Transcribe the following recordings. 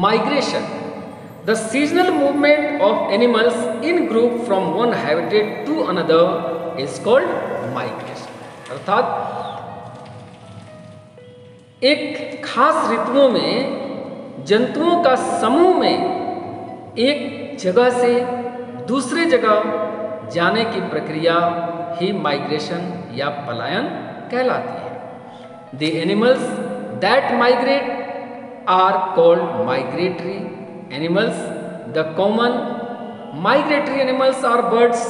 Migration, the seasonal movement of animals in group from one habitat to another is called migration. अर्थात एक खास ऋतुओं में जंतुओं का समूह में एक जगह से दूसरे जगह जाने की प्रक्रिया ही माइग्रेशन या पलायन कहलाती है. The animals that migrate are called migratory animals. The common migratory animals are birds,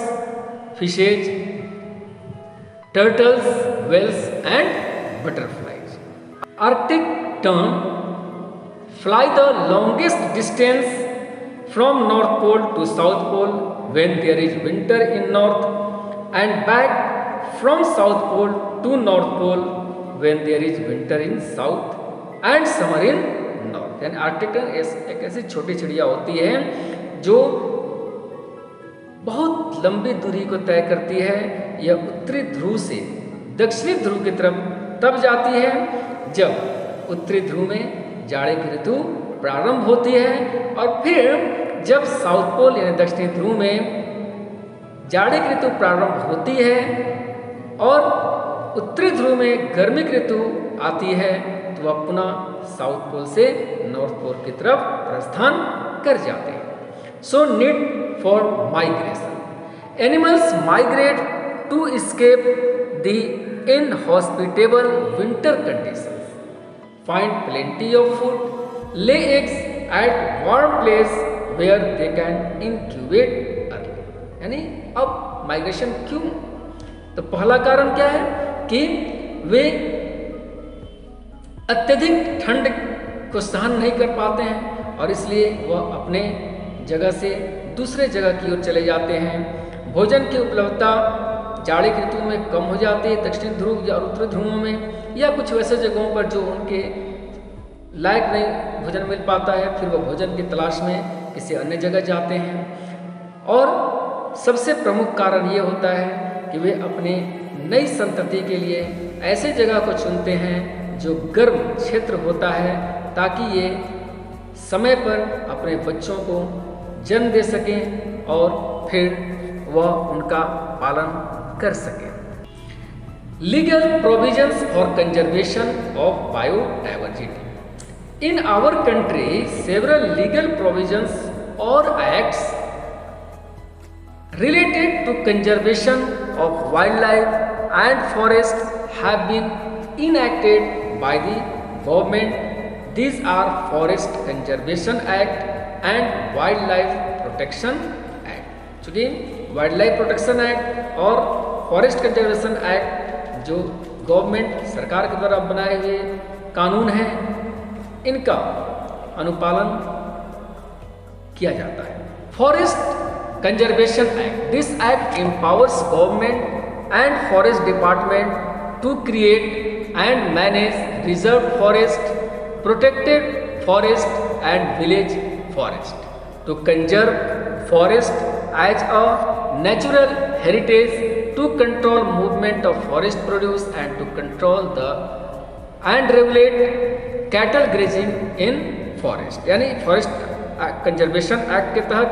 fishes, turtles, whales and butterflies. Arctic tern fly the longest distance from North Pole to South Pole when there is winter in North, and back from South Pole to North Pole when there is winter in South and summer in North. यानी Arctic tern एक ऐसी छोटी चिड़िया होती है जो बहुत लंबी दूरी को तय करती है. यह उत्तरी ध्रुव से दक्षिणी ध्रुव की तरफ तब जाती है जब उत्तरी ध्रुव में जाड़े की ऋतु प्रारंभ होती है, और फिर जब साउथ पोल यानी दक्षिणी ध्रुव में जाड़े की ऋतु प्रारंभ होती है और उत्तरी ध्रुव में गर्मी की ऋतु आती है, तो वह पुनः साउथ पोल से नॉर्थ पोल की तरफ प्रस्थान कर जाते हैं. So need for migration. Animals migrate to escape the inhospitable winter conditions, find plenty of food, lay eggs at warm place where they can incubate early. यानी अब माइग्रेशन क्यों? तो पहला कारण क्या है कि वे अत्यधिक ठंड को सहन नहीं कर पाते हैं और इसलिए वह अपने जगह से दूसरे जगह की ओर चले जाते हैं. भोजन की उपलब्धता जाड़े की ऋतु में कम हो जाती है दक्षिणी ध्रुव या उत्तरी ध्रुवों में, या कुछ वैसे जगहों पर जो उनके लायक नहीं भोजन मिल पाता है, फिर वह भोजन की तलाश में किसी अन्य जगह जाते हैं. और सबसे प्रमुख कारण ये होता है कि वे अपने नई संतति के लिए ऐसे जगह को चुनते हैं जो गर्म क्षेत्र होता है, ताकि ये समय पर अपने बच्चों को जन्म दे सकें और फिर वह उनका पालन कर सकें. Legal provisions for conservation of biodiversity. In our country, several legal provisions or acts related to conservation of wildlife and forest have been enacted by the government. These are Forest Conservation Act and Wildlife Protection Act. चूँकि wild life protection act और forest conservation act जो government सरकार के द्वारा बनाए हुए कानून हैं, इनका अनुपालन किया जाता है. Forest conservation act. This act empowers government and forest department to create and manage reserve forest, protected forest and village forest, to conserve forest as a natural heritage, to control movement of forest produce and to control the and regulate cattle grazing in forest. यानी forest conservation act के तहत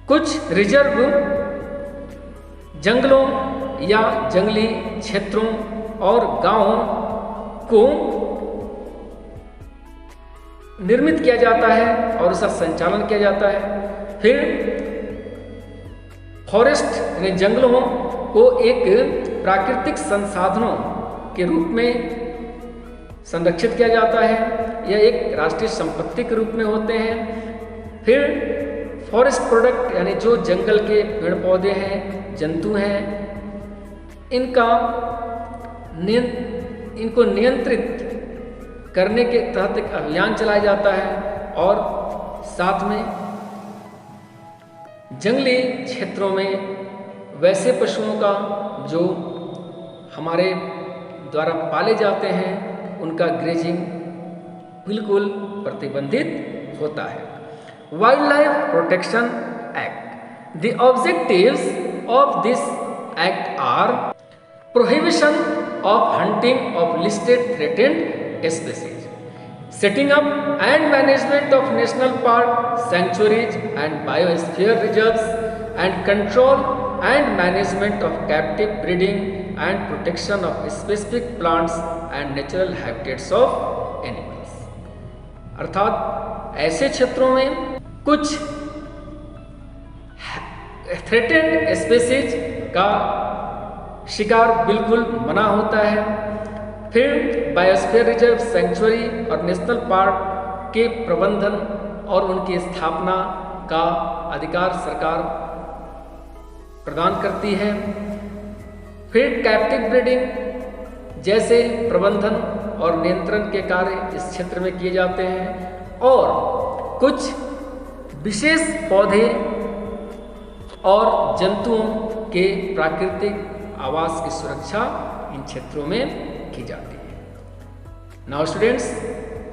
कुछ reserve जंगलों या जंगली क्षेत्रों और गांवों को निर्मित किया जाता है और उसका संचालन किया जाता है. फिर फॉरेस्ट यानी जंगलों को एक प्राकृतिक संसाधनों के रूप में संरक्षित किया जाता है. यह एक राष्ट्रीय संपत्ति के रूप में होते हैं. फिर फॉरेस्ट प्रोडक्ट यानी जो जंगल के पेड़ पौधे हैं, जंतु हैं, इनको नियंत्रित करने के तहत एक अभियान चलाया जाता है और साथ में जंगली क्षेत्रों में वैसे पशुओं का जो हमारे द्वारा पाले जाते हैं उनका ग्रेजिंग बिल्कुल प्रतिबंधित होता है. Wild life protection act. The objectives of this act are prohibition of hunting of listed threatened species, Setting up and management of national park, sanctuaries and biosphere reserves, and control and management of captive breeding and protection of specific plants and natural habitats of animals। अर्थात ऐसे क्षेत्रों में कुछ threatened species का शिकार बिल्कुल मना होता है। फिर बायोस्फीयर रिजर्व, सेंचुरी और नेशनल पार्क के प्रबंधन और उनकी स्थापना का अधिकार सरकार प्रदान करती है। फिर कैप्टिव ब्रीडिंग जैसे प्रबंधन और नियंत्रण के कार्य इस क्षेत्र में किए जाते हैं और कुछ विशेष पौधे और जंतुओं के प्राकृतिक आवास की सुरक्षा इन क्षेत्रों में की जाती है। Now students,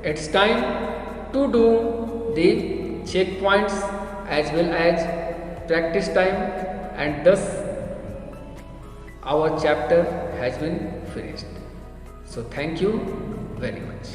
it's time to do the check points as well as practice time, and thus our chapter has been finished. So thank you very much.